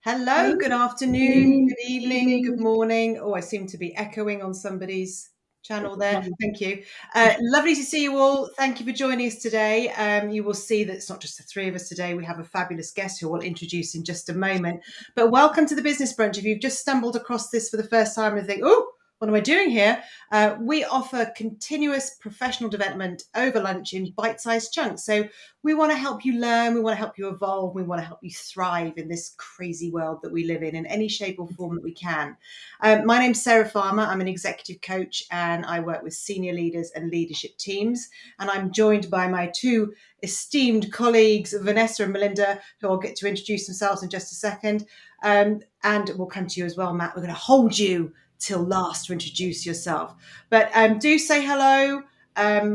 Hello, good afternoon, good evening, good morning. Oh, I seem to be echoing on somebody's channel there. Thank you. Lovely to see you all. Thank you for joining us today. You will see that it's not just the three of us today. We have a fabulous guest who we'll introduce in just a moment. But welcome to the Business Brunch. If you've just stumbled across this for the first time and think, oh, what am I doing here? We offer continuous professional development over lunch in bite-sized chunks. So we want to help you learn, we want to help you evolve, we want to help you thrive in this crazy world that we live in any shape or form that we can. My name's Sarah Farmer. I'm an executive coach and I work with senior leaders and leadership teams. And I'm joined by my two esteemed colleagues, Vanessa and Melinda, who I'll get to introduce themselves in just a second. And we'll come to you as well, Matt. We're going to hold you till last to introduce yourself. But do say hello.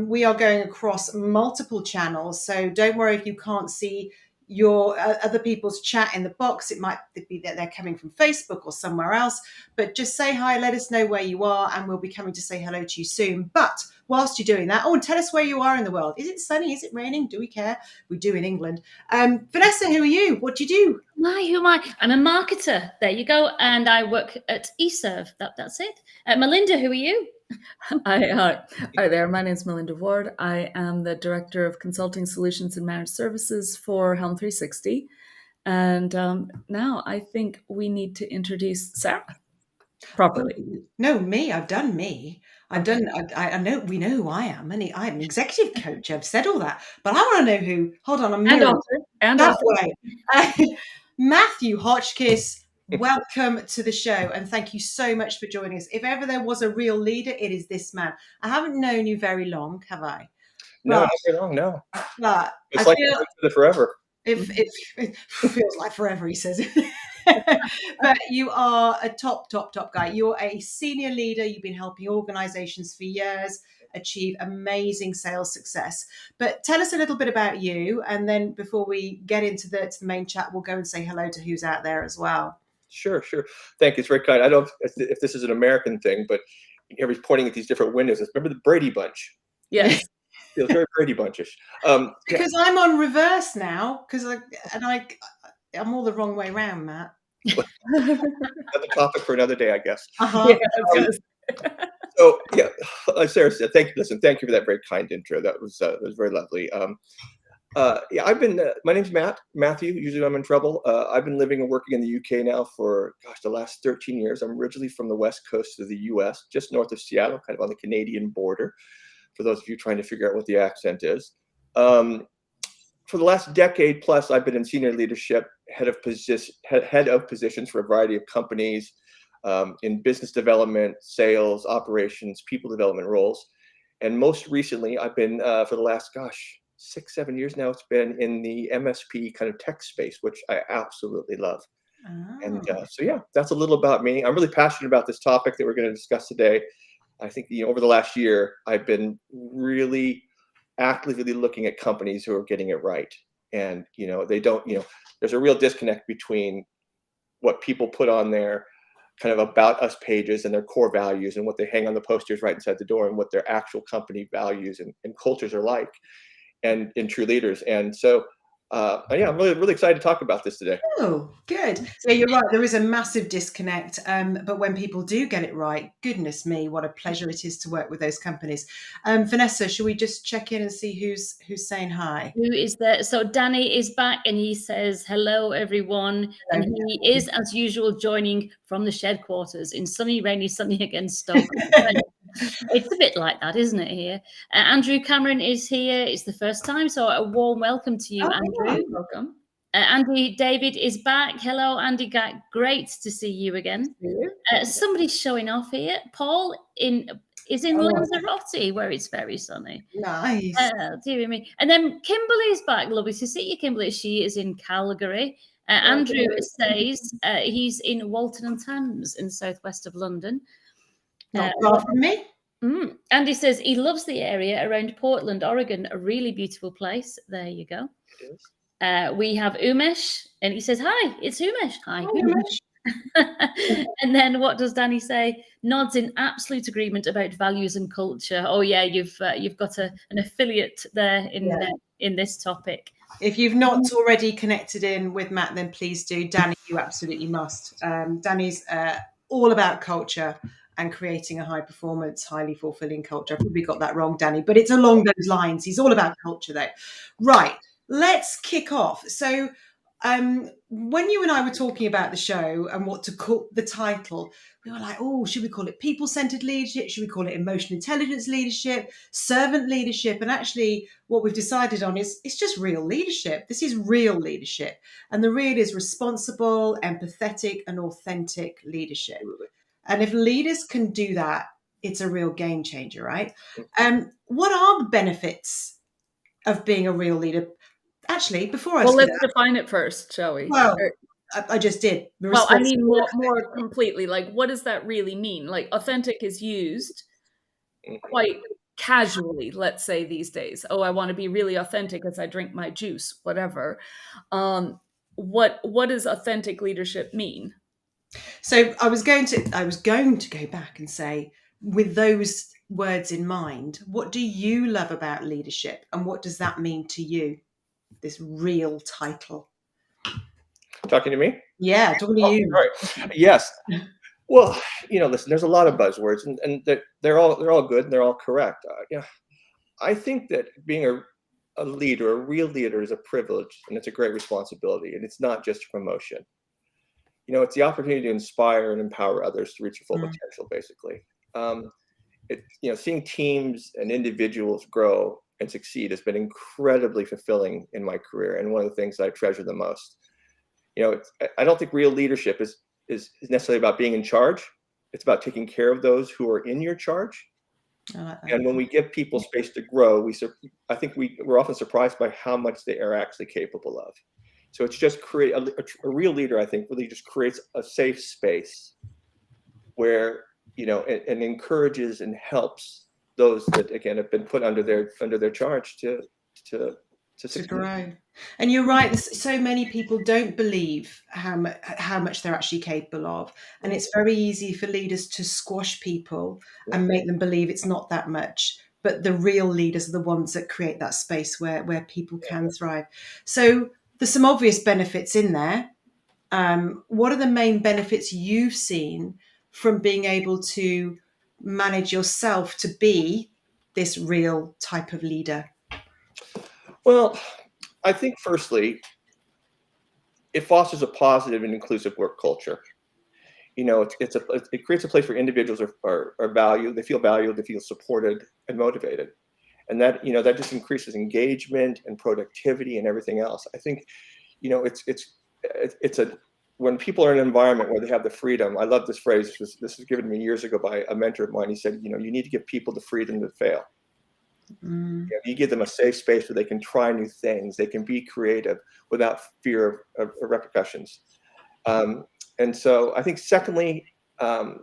We are going across multiple channels, so don't worry if you can't see your other people's chat in the box. It might be that they're coming from Facebook or somewhere else, but just say hi, let us know where you are, and we'll be coming to say hello to you soon. But whilst you're doing that, and tell us where you are in the world. Is it sunny? Is it raining? Do we care? We do in England. Vanessa, who are you? What do you do? Hi, who am I? I'm a marketer. There you go. And I work at eServe. That's it. Melinda, who are you? Hi there. My name is Melinda Ward. I am the Director of Consulting Solutions and Managed Services for Helm 360. And now I think we need to introduce Sarah properly. No, me. I've done me. I've done. I know. We know who I am. I'm an executive coach. I've said all that, but I want to know who. Hold on, I'm mirroring that way. Matthew Hotchkiss, welcome to the show, and thank you so much for joining us. If ever there was a real leader, it is this man. I haven't known you very long, have I? No, not very long. No. But it's like forever. It feels like forever, he says. But you are a top guy. You're a senior leader. You've been helping organizations for years achieve amazing sales success. But tell us a little bit about you, and then before we get into the main chat, we'll go and say hello to who's out there as well. Sure. Thank you. It's very kind. I don't know if this is an American thing, but everybody's pointing at these different windows. Remember the Brady Bunch? Yes. Feels very Brady Bunchish. Because I'm on reverse now, I'm all the wrong way around, Matt. Another topic for another day, I guess. Uh-huh. Sarah said, thank you for that very kind intro. That was very lovely. My name's Matthew. Usually I'm in trouble. I've been living and working in the UK now for, the last 13 years. I'm originally from the west coast of the US, just north of Seattle, kind of on the Canadian border, for those of you trying to figure out what the accent is. For the last decade plus, I've been in senior leadership, head of positions for a variety of companies, in business development, sales, operations, people development roles. And most recently, I've been, for the last, 6-7 years now, it's been in the MSP kind of tech space, which I absolutely love. Oh. And that's a little about me. I'm really passionate about this topic that we're going to discuss today. I think, over the last year, I've been really actively looking at companies who are getting it right. And, they don't, there's a real disconnect between what people put on their kind of about us pages and their core values and what they hang on the posters right inside the door and what their actual company values and cultures are like, and in true leaders. And so, I'm really excited to talk about this today. Oh, good. So you're right. There is a massive disconnect. But when people do get it right, goodness me, what a pleasure it is to work with those companies. Vanessa, should we just check in and see who's saying hi? Who is there? So Danny is back and he says, hello, everyone. Hello. And he is, as usual, joining from the shed quarters in sunny, rainy, against Stoke. It's a bit like that, isn't it, here? Andrew Cameron is here. It's the first time, so a warm welcome to you, Andrew. Yeah. Welcome. Andy David is back. Hello, Andy. Great to see you again. Somebody's showing off here. Paul is in Lanzarote, where it's very sunny. Nice. Dear me. And then Kimberly's back. Lovely to see you, Kimberly. She is in Calgary. Andrew says he's in Walton-on-Thames in southwest of London. Not far from me. Andy says he loves the area around Portland, Oregon, a really beautiful place. There you go. It is. We have Umesh, and he says, hi, it's Umesh. Hi, Umesh. And then what does Danny say? Nods in absolute agreement about values and culture. Oh, yeah, you've got an affiliate there in in this topic. If you've not already connected in with Matt, then please do. Danny, you absolutely must. Danny's all about culture and creating a high performance, highly fulfilling culture. I probably got that wrong, Danny, but it's along those lines. He's all about culture, though. Right, let's kick off. So when you and I were talking about the show and what to call the title, we were like, oh, should we call it people-centered leadership? Should we call it emotional intelligence leadership, servant leadership? And actually what we've decided on is it's just real leadership. This is real leadership. And the real is responsible, empathetic, and authentic leadership. And if leaders can do that, it's a real game changer, right? What are the benefits of being a real leader? Actually, before I say let's that, define it first, shall we? well, I just did. Well, I mean more completely. Like, what does that really mean? Like, authentic is used quite casually, let's say, these days. Oh, I want to be really authentic as I drink my juice, whatever. What does authentic leadership mean? So I was going to go back and say, with those words in mind, what do you love about leadership, and what does that mean to you? This real title. Talking to me? Yeah, talking to you. Right. Yes. Well, listen, there's a lot of buzzwords, and they're all good and they're all correct. I think that being a leader, a real leader, is a privilege, and it's a great responsibility, and it's not just a promotion. It's the opportunity to inspire and empower others to reach their full potential, basically. Seeing teams and individuals grow and succeed has been incredibly fulfilling in my career, and one of the things that I treasure the most. I don't think real leadership is necessarily about being in charge. It's about taking care of those who are in your charge. And when we give people space to grow, I think we're often surprised by how much they are actually capable of. So it's just create a real leader, I think, really just creates a safe space where, and encourages and helps those that, again, have been put under their charge to grow. And you're right. So many people don't believe how much they're actually capable of, and it's very easy for leaders to squash people and make them believe it's not that much. But the real leaders are the ones that create that space where people can thrive. So there's some obvious benefits in there. What are the main benefits you've seen from being able to manage yourself to be this real type of leader? Well, I think firstly, it fosters a positive and inclusive work culture. It creates a place where individuals are valued, they feel supported and motivated. And that just increases engagement and productivity and everything else. I think, when people are in an environment where they have the freedom. I love this phrase. This was given to me years ago by a mentor of mine. He said, you need to give people the freedom to fail. You give them a safe space where they can try new things. They can be creative without fear of repercussions. And so I think secondly, when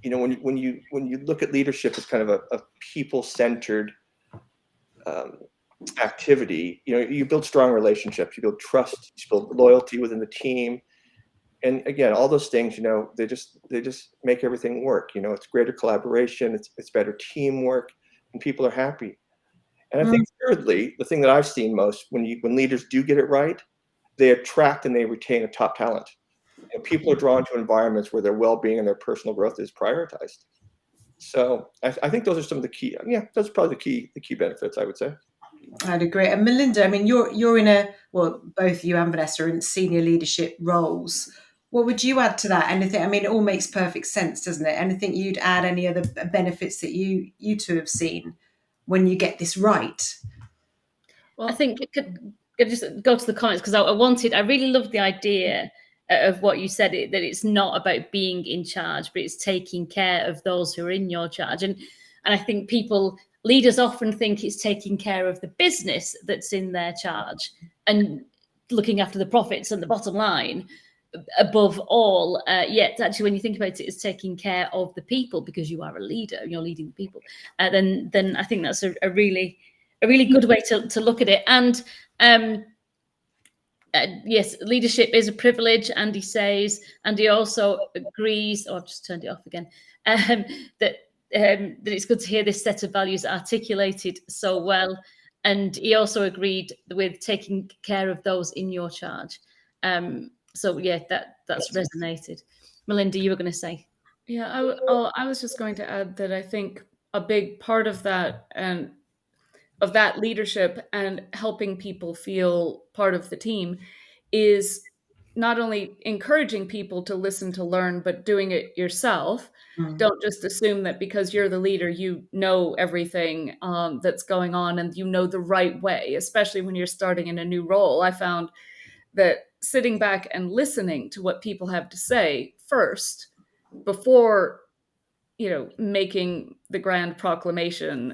you look at leadership as kind of a people-centered activity, you build strong relationships, you build trust, you build loyalty within the team. And again, all those things, they just make everything work. It's greater collaboration, it's better teamwork, and people are happy. And I think thirdly, the thing that I've seen most, when leaders do get it right, they attract and they retain a top talent. People are drawn to environments where their well-being and their personal growth is prioritized. So I think those are some of the key. Those are probably the key benefits, I would say. I'd agree. And Melinda, I mean, you're in both you and Vanessa are in senior leadership roles. What would you add to that? Anything? I mean, it all makes perfect sense, doesn't it? Anything you'd add? Any other benefits that you two have seen when you get this right? Well, I think it could just go to the comments, because I really loved the idea of what you said, that it's not about being in charge, but it's taking care of those who are in your charge. And I think leaders often think it's taking care of the business that's in their charge and looking after the profits and the bottom line above all. Yet actually, when you think about it, it's taking care of the people, because you are a leader, you're leading the people. Then I think that's a really good way to look at it. And yes, leadership is a privilege, Andy says. Andy also agrees, I've just turned it off again, that it's good to hear this set of values articulated so well. And he also agreed with taking care of those in your charge. So yeah, that's resonated. Melinda, you were going to say. Yeah, I was just going to add that I think a big part of that and of that leadership and helping people feel part of the team is not only encouraging people to listen to learn, but doing it yourself. Don't just assume that because you're the leader, you know everything that's going on and you know the right way, especially when you're starting in a new role. I found that sitting back and listening to what people have to say first before making the grand proclamation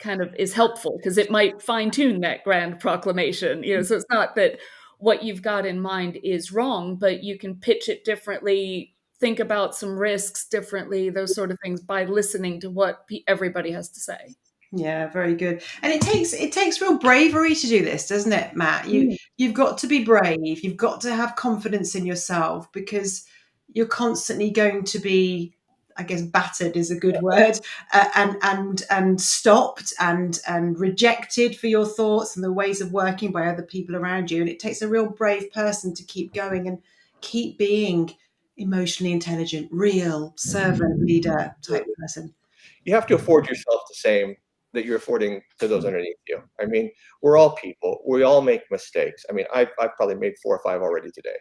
kind of is helpful because it might fine tune that grand proclamation. So it's not that what you've got in mind is wrong, but you can pitch it differently, think about some risks differently, those sort of things by listening to what everybody has to say. Yeah, very good. And it takes real bravery to do this, doesn't it, Matt? You've got to be brave. You've got to have confidence in yourself because you're constantly going to be, I guess, battered is a good word, and stopped and rejected for your thoughts and the ways of working by other people around you. And it takes a real brave person to keep going and keep being emotionally intelligent, real servant leader type person. You have to afford yourself the same that you're affording to those underneath you. I mean, we're all people. We all make mistakes. I mean, I've probably made 4 or 5 already today.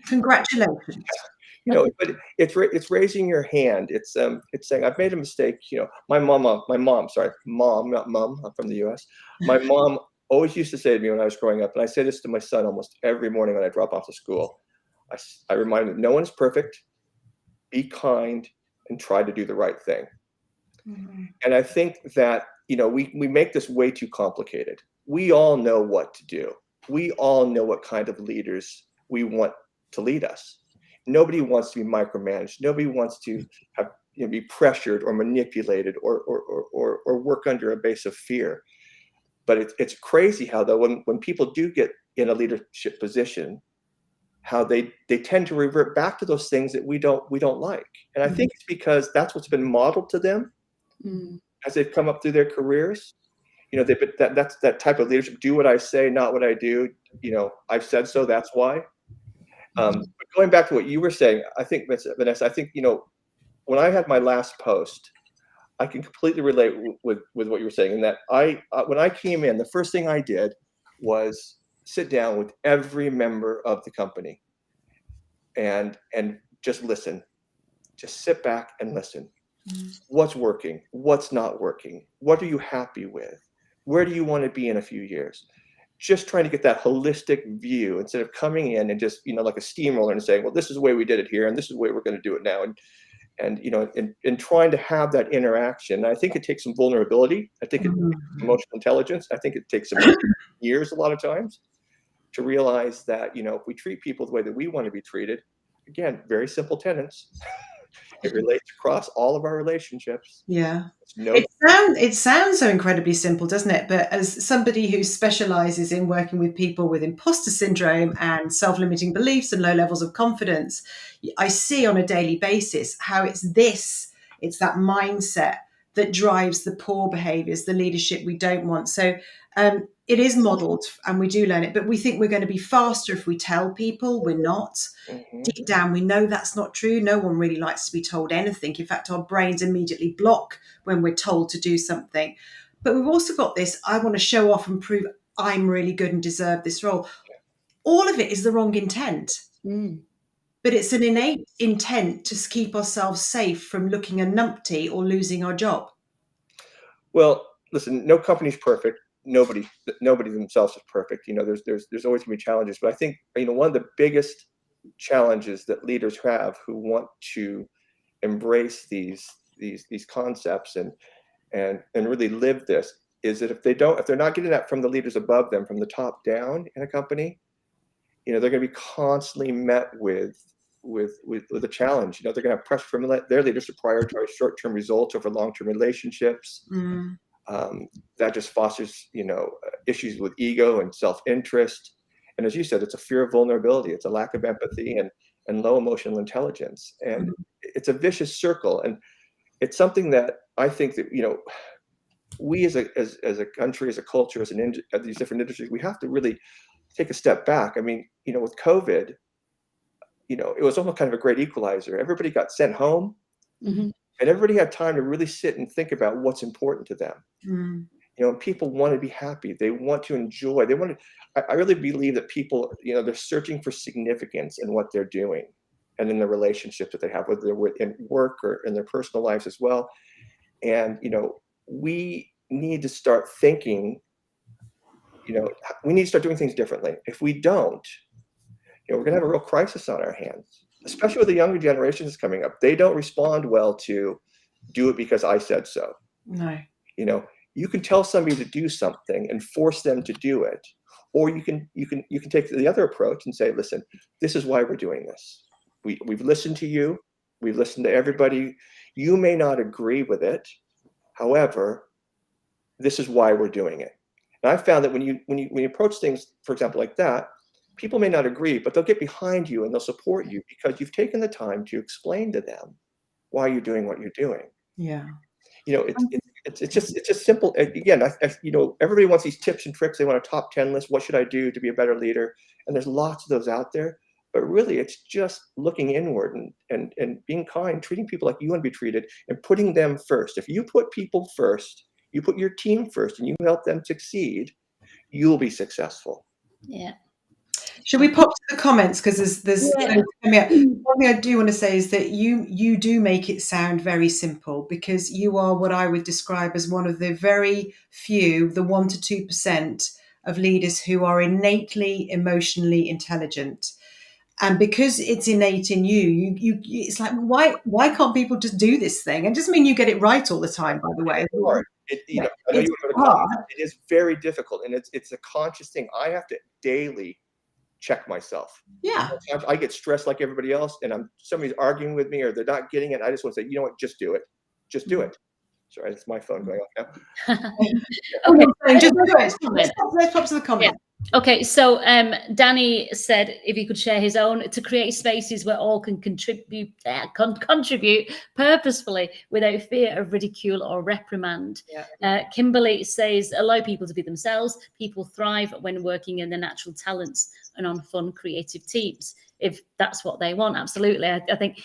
Congratulations. But it's raising your hand. It's saying I've made a mistake. My mom, not mom. I'm from the U.S. My mom always used to say to me when I was growing up, and I say this to my son almost every morning when I drop off to school. I remind him, no one's perfect. Be kind and try to do the right thing. Mm-hmm. And I think that we make this way too complicated. We all know what to do. We all know what kind of leaders we want to lead us. Nobody wants to be micromanaged. Nobody wants to have be pressured or manipulated or work under a base of fear. But it's crazy how though when people do get in a leadership position, how they tend to revert back to those things that we don't like. And I think it's because that's what's been modeled to them as they've come up through their careers. That's that type of leadership. Do what I say, not what I do. I've said so. That's why. But going back to what you were saying, I think, Vanessa, when I had my last post, I can completely relate with what you were saying. In that when I came in, the first thing I did was sit down with every member of the company and just listen. Just sit back and listen. What's working? What's not working? What are you happy with? Where do you want to be in a few years? Just trying to get that holistic view instead of coming in and just, like a steamroller and saying, well, this is the way we did it here and this is the way we're going to do it now. And trying to have that interaction. And I think it takes some vulnerability. I think it takes emotional intelligence. I think it takes some years a lot of times to realize that, if we treat people the way that we want to be treated, again, very simple tenets. It relates across all of our relationships. Yeah. It sounds so incredibly simple, doesn't it? But as somebody who specializes in working with people with imposter syndrome and self-limiting beliefs and low levels of confidence, I see on a daily basis how it's that mindset that drives the poor behaviors, the leadership we don't want. So it is modeled and we do learn it, but we think we're going to be faster if we tell people. We're not. Mm-hmm. Deep down, we know that's not true. No one really likes to be told anything. In fact, our brains immediately block when we're told to do something. But we've also got this, I want to show off and prove I'm really good and deserve this role. All of it is the wrong intent. But it's an innate intent to keep ourselves safe from looking a numpty or losing our job. Well, listen, no company's perfect. Nobody themselves is perfect. There's always going to be challenges. But I think, one of the biggest challenges that leaders have who want to embrace these concepts and really live this is that if they're not getting that from the leaders above them, from the top down in a company, they're going to be constantly met with a challenge. They're going to have pressure from their leaders to prioritize short-term results over long-term relationships. That just fosters, issues with ego and self-interest. And as you said, it's a fear of vulnerability. It's a lack of empathy and low emotional intelligence. And it's a vicious circle. And it's something that I think that, we as a country, as a culture, as these different industries, we have to really take a step back. I mean, with COVID, it was almost kind of a great equalizer. Everybody got sent home, Mm-hmm. and everybody had time to really sit and think about what's important to them. Mm. People want to be happy. They want to enjoy. I really believe that people, they're searching for significance in what they're doing and in the relationships that they have, whether they're in work or in their personal lives as well. And, we need to start thinking, we need to start doing things differently. If we don't, we're going to have a real crisis on our hands, especially with the younger generations coming up. They don't respond well to do it because I said so. No. You can tell somebody to do something and force them to do it, or you can take the other approach and say, listen, this is why we're doing this. We've listened to you. We've listened to everybody. You may not agree with it. However, this is why we're doing it. And I found that when you approach things, for example, like that, people may not agree, but they'll get behind you and they'll support you because you've taken the time to explain to them why you're doing what you're doing. Yeah. It's just simple. Again, everybody wants these tips and tricks. They want a top 10 list. What should I do to be a better leader? And there's lots of those out there. But really, it's just looking inward and being kind, treating people like you want to be treated, and putting them first. If you put people first, you put your team first, and you help them succeed, you'll be successful. Yeah. Should we pop to the comments, because there's one thing I do want to say is that you do make it sound very simple, because you are what I would describe as one of the very few, the 1 to 2% of leaders who are innately emotionally intelligent. And because it's innate in you, it's like, why can't people just do this thing? And it doesn't mean you get it right all the time, by the way. It is very difficult, and it's a conscious thing. I have to daily check myself. Yeah. I get stressed like everybody else, and somebody's arguing with me or they're not getting it. I just want to say, you know what, just do it. Just do it. Sorry, it's my phone going off now. Okay, just do it. Let's pop to the comments. Yeah. Okay, so Danny said if he could share his own, to create spaces where all can contribute purposefully without fear of ridicule or reprimand. Yeah. Kimberly says allow people to be themselves. People thrive when working in their natural talents and on fun, creative teams. If that's what they want, absolutely. I think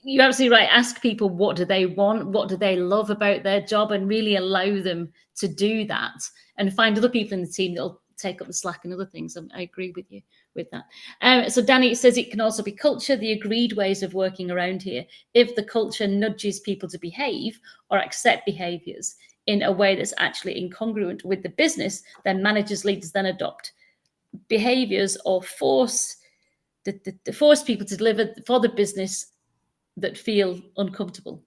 you're absolutely right. Ask people, what do they want? What do they love about their job? And really allow them to do that, and find other people in the team that'll take up the slack and other things. I agree with you with that. So Danny says it can also be culture, the agreed ways of working around here. If the culture nudges people to behave or accept behaviors in a way that's actually incongruent with the business, then managers, leaders then adopt behaviors or force people to deliver for the business that feel uncomfortable.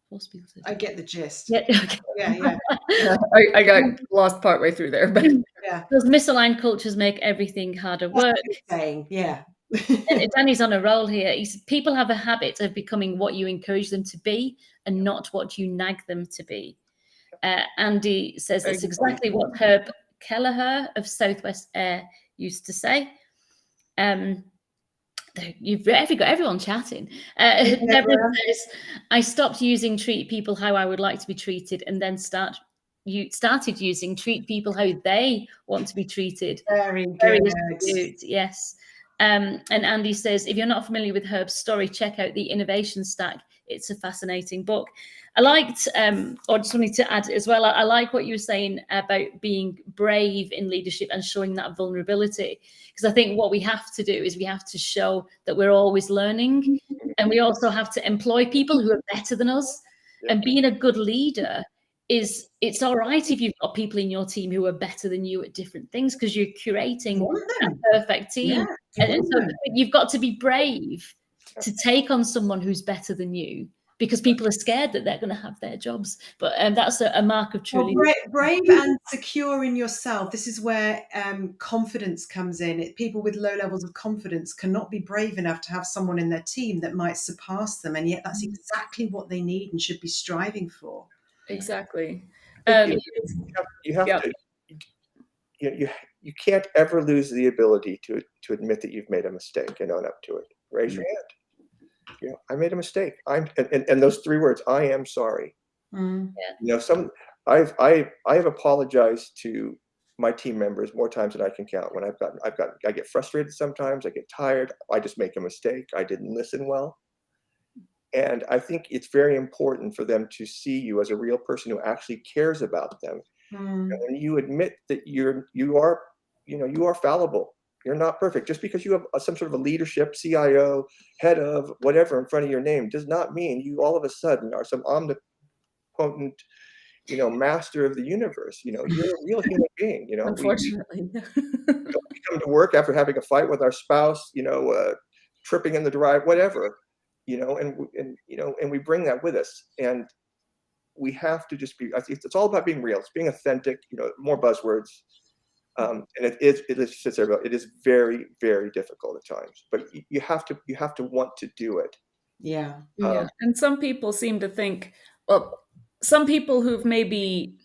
Force people to. I get the gist. Yeah. Okay. Yeah. I got lost partway through there, but Yeah. Those misaligned cultures make everything harder work. Saying, yeah. Danny's on a roll here. People have a habit of becoming what you encourage them to be and not what you nag them to be. Andy says that's exactly what Herb Kelleher of Southwest Air used to say. You've got everyone chatting. Deborah says, I stopped using treat people how I would like to be treated, and then started using treat people how they want to be treated. Very good. Yes. And Andy says, if you're not familiar with Herb's story, check out the Innovation Stack. It's a fascinating book. I liked, or just wanted to add as well, I like what you were saying about being brave in leadership and showing that vulnerability. Because I think what we have to do is we have to show that we're always learning. And we also have to employ people who are better than us. And being a good leader it's all right if you've got people in your team who are better than you at different things, because you're curating a perfect team. Yeah, and so you've got to be brave to take on someone who's better than you, because people are scared that they're going to have their jobs. But that's a mark of truly brave and secure in yourself. This is where confidence comes in. People with low levels of confidence cannot be brave enough to have someone in their team that might surpass them, and yet that's exactly what they need and should be striving for. Exactly. You have to. You can't ever lose the ability to admit that you've made a mistake and own up to it. Raise your hand. I made a mistake. And those 3 words, I am sorry. Mm. Yeah. I have apologized to my team members more times than I can count. When I get frustrated sometimes, I get tired, I just make a mistake, I didn't listen well. And I think it's very important for them to see you as a real person who actually cares about them. And when you admit that you are, you are fallible, you're not perfect. Just because you have some sort of a leadership, CIO, head of whatever in front of your name does not mean you all of a sudden are some omnipotent, master of the universe. You're a real human being. Unfortunately. We come to work after having a fight with our spouse, tripping in the drive, whatever, and we bring that with us. And we have to just be, I think it's all about being real. It's being authentic, more buzzwords. And it is very, very difficult at times, but you have to want to do it. Yeah. Yeah. And some people seem to think, well, some people who've maybe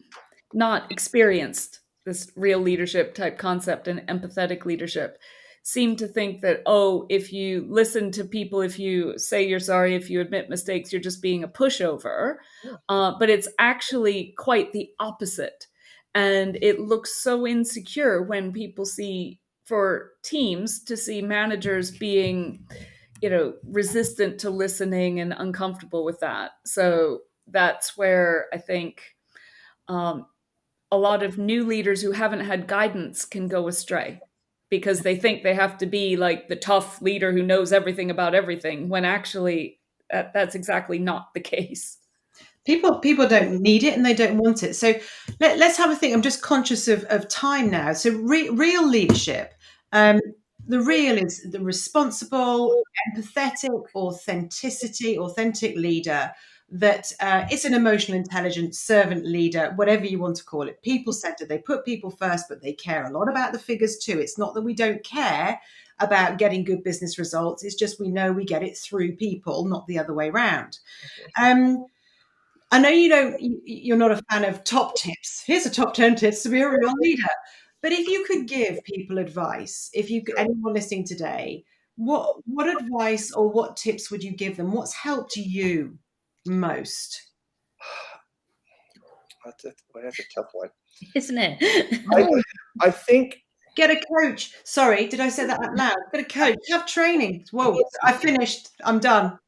not experienced this real leadership type concept and empathetic leadership seem to think that, oh, if you listen to people, if you say you're sorry, if you admit mistakes, you're just being a pushover. But it's actually quite the opposite. And it looks so insecure when people see, for teams to see managers being, resistant to listening and uncomfortable with that. So that's where I think a lot of new leaders who haven't had guidance can go astray, because they think they have to be like the tough leader who knows everything about everything, when actually that's exactly not the case. People don't need it and they don't want it. So let's have a think. I'm just conscious of time now. So real leadership. The real is the responsible, empathetic, authentic leader that is an emotional intelligence servant leader, whatever you want to call it. People-centered. They put people first, but they care a lot about the figures too. It's not that we don't care about getting good business results. It's just we know we get it through people, not the other way around. I know you're not a fan of top tips. Here's a top 10 tips to be a real leader. But if you could give people advice, anyone listening today, what advice or what tips would you give them? What's helped you most? That's a tough one, isn't it? I think. Get a coach. Sorry, did I say that out loud? Get a coach. Have training. Whoa, I finished. I'm done.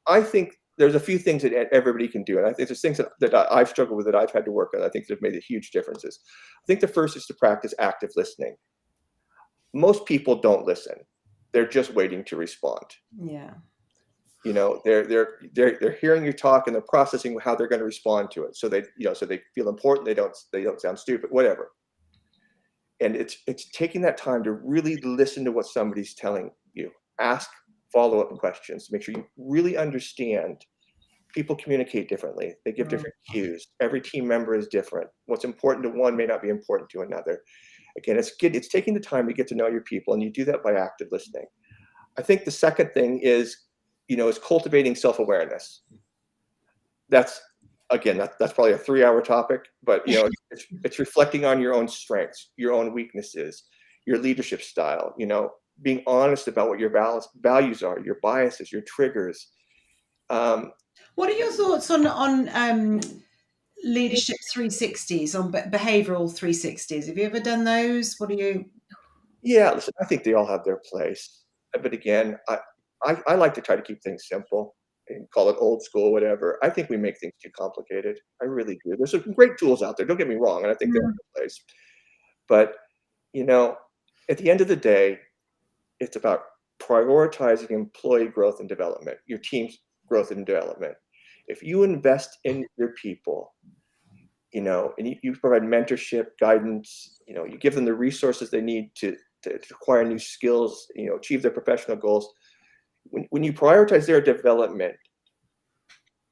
I think there's a few things that everybody can do. And I think there's things that I've struggled with, that I've had to work on. I think that have made huge differences. I think the first is to practice active listening. Most people don't listen. They're just waiting to respond. Yeah. They're hearing you talk and they're processing how they're going to respond to it. So they feel important. They don't sound stupid, whatever. And it's taking that time to really listen to what somebody's telling you. Ask follow-up questions to make sure you really understand. People communicate differently. They give different cues. Every team member is different. What's important to one may not be important to another. Again, it's taking the time to get to know your people, and you do that by active listening. I think the second thing is cultivating self-awareness. That's probably a 3-hour topic, but it's reflecting on your own strengths, your own weaknesses, your leadership style, being honest about what your values are, your biases, your triggers. What are your thoughts on leadership 360s, on behavioral 360s? Have you ever done those? What do you? Yeah, listen, I think they all have their place. But again, I like to try to keep things simple and call it old school, whatever. I think we make things too complicated. I really do. There's some great tools out there. Don't get me wrong. And I think they're in place. But, at the end of the day, it's about prioritizing employee growth and development, your team's growth and development. If you invest in your people, and you provide mentorship, guidance, you give them the resources they need to acquire new skills, achieve their professional goals. When you prioritize their development,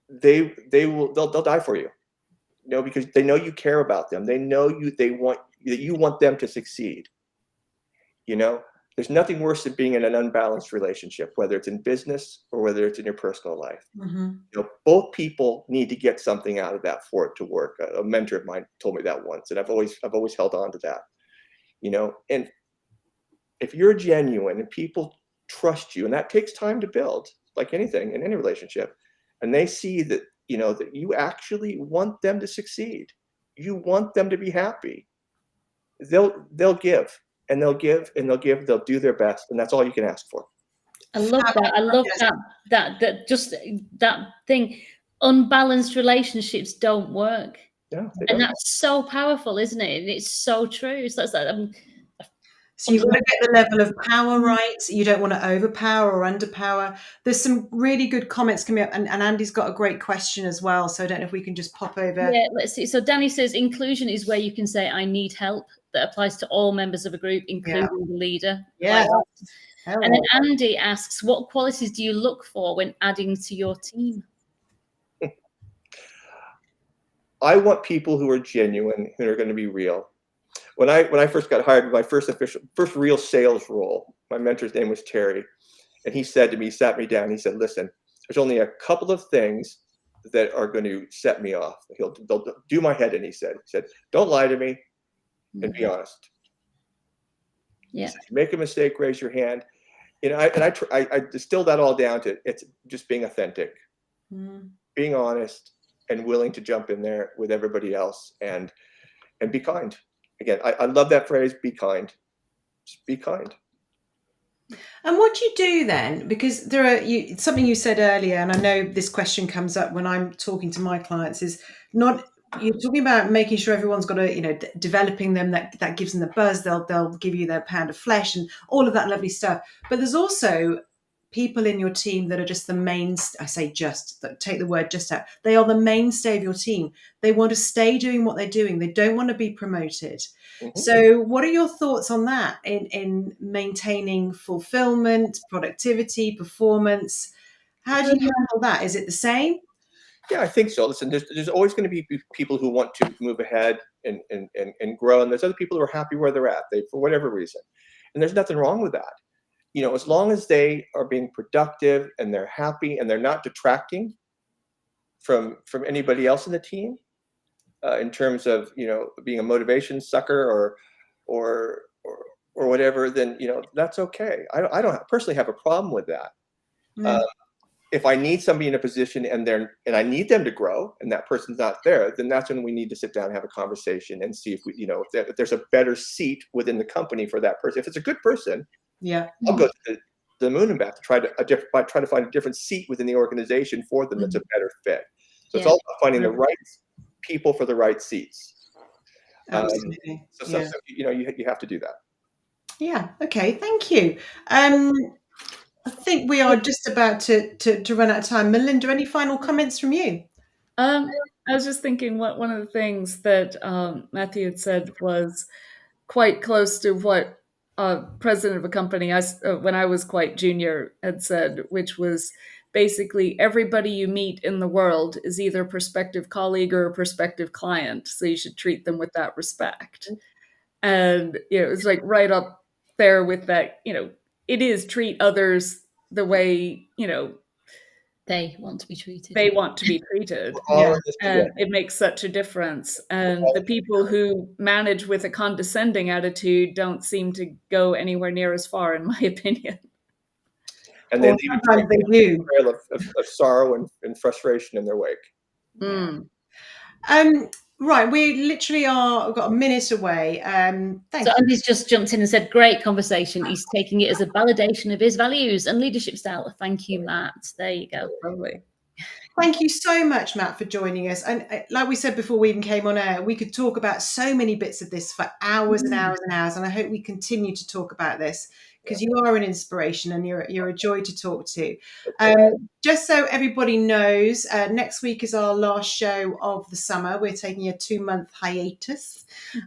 they'll die for you, because they know you care about them. They know you want them to succeed. There's nothing worse than being in an unbalanced relationship, whether it's in business or whether it's in your personal life. Both people need to get something out of that for it to work. A mentor of mine told me that once, and I've always held on to that. And if you're genuine and people trust you, and that takes time to build, like anything in any relationship, and they see that that you actually want them to succeed. You want them to be happy. They'll give and they'll give and they'll give. They'll do their best, and that's all you can ask for. I love that. I love that just that thing. Unbalanced relationships don't work. Yeah, and that's so powerful, isn't it? And it's so true. So that's so you've got to get the level of power right. You don't want to overpower or underpower. There's some really good comments coming up, and Andy's got a great question as well. So I don't know if we can just pop over. Yeah, let's see. So Danny says inclusion is where you can say I need help. That applies to all members of a group, including the leader. Yeah. And then Andy asks, what qualities do you look for when adding to your team? I want people who are genuine, who are going to be real. When I first got hired, my first real sales role, my mentor's name was Terry, and he said to me, sat me down, he said, listen, there's only a couple of things that are going to set me off. They'll do my head in, he said, don't lie to me and be honest. Yeah. Said, make a mistake, raise your hand. I distilled that all down to it's just being authentic, being honest, and willing to jump in there with everybody else and be kind. Again, I love that phrase, be kind. Just be kind. And what do you do then? Because there are something you said earlier, and I know this question comes up when I'm talking to my clients, is not you're talking about making sure everyone's got developing them that gives them the buzz. They'll give you their pound of flesh and all of that lovely stuff. But there's also people in your team that are just the main. I say just, take the word just out. They are the mainstay of your team. They want to stay doing what they're doing. They don't want to be promoted. Mm-hmm. So what are your thoughts on that in maintaining fulfillment, productivity, performance? How do you handle that? Is it the same? Yeah, I think so. Listen, there's always going to be people who want to move ahead and grow. And there's other people who are happy where they're at, for whatever reason. And there's nothing wrong with that. As long as they are being productive and they're happy and they're not detracting from anybody else in the team, in terms of being a motivation sucker or whatever, then that's okay. I don't personally have a problem with that. If I need somebody in a position and I need them to grow and that person's not there, then that's when we need to sit down and have a conversation and see if we if there's a better seat within the company for that person. If it's a good person, I'll go to the moon and back to try to find a different seat within the organization for them that's a better fit. So it's all about finding the right people for the right seats. Absolutely. So you have to do that. Yeah. Okay. Thank you. I think we are just about to run out of time. Melinda, any final comments from you? I was just thinking one of the things that Matthew had said was quite close to what president of a company when I was quite junior had said, which was basically everybody you meet in the world is either a prospective colleague or a prospective client. So you should treat them with that respect. And it was like right up there with that, it is treat others the way, they want to be treated. They want to be treated. And it makes such a difference. And the people who manage with a condescending attitude don't seem to go anywhere near as far, in my opinion. And they leave a trail of sorrow and frustration in their wake. Right, we literally we've got a minute away. Thank you. Andy's just jumped in and said, great conversation. He's taking it as a validation of his values and leadership style. Thank you, Matt. There you go. Lovely. Thank you so much, Matt, for joining us. And like we said before we even came on air, we could talk about so many bits of this for hours and hours and hours. And I hope we continue to talk about this because you are an inspiration and you're a joy to talk to. Just so everybody knows, next week is our last show of the summer. We're taking a 2-month hiatus.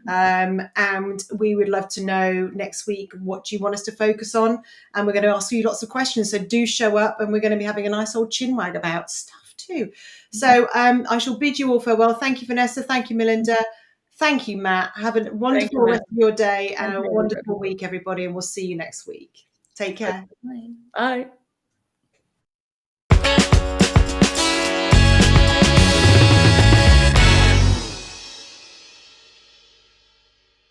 And we would love to know next week what you want us to focus on. And we're going to ask you lots of questions. So do show up and we're going to be having a nice old chinwag about stuff too. So I shall bid you all farewell. Thank you, Vanessa. Thank you, Melinda. Thank you, Matt. Have a wonderful rest of your day and a wonderful week, everybody. And we'll see you next week. Take care. Bye.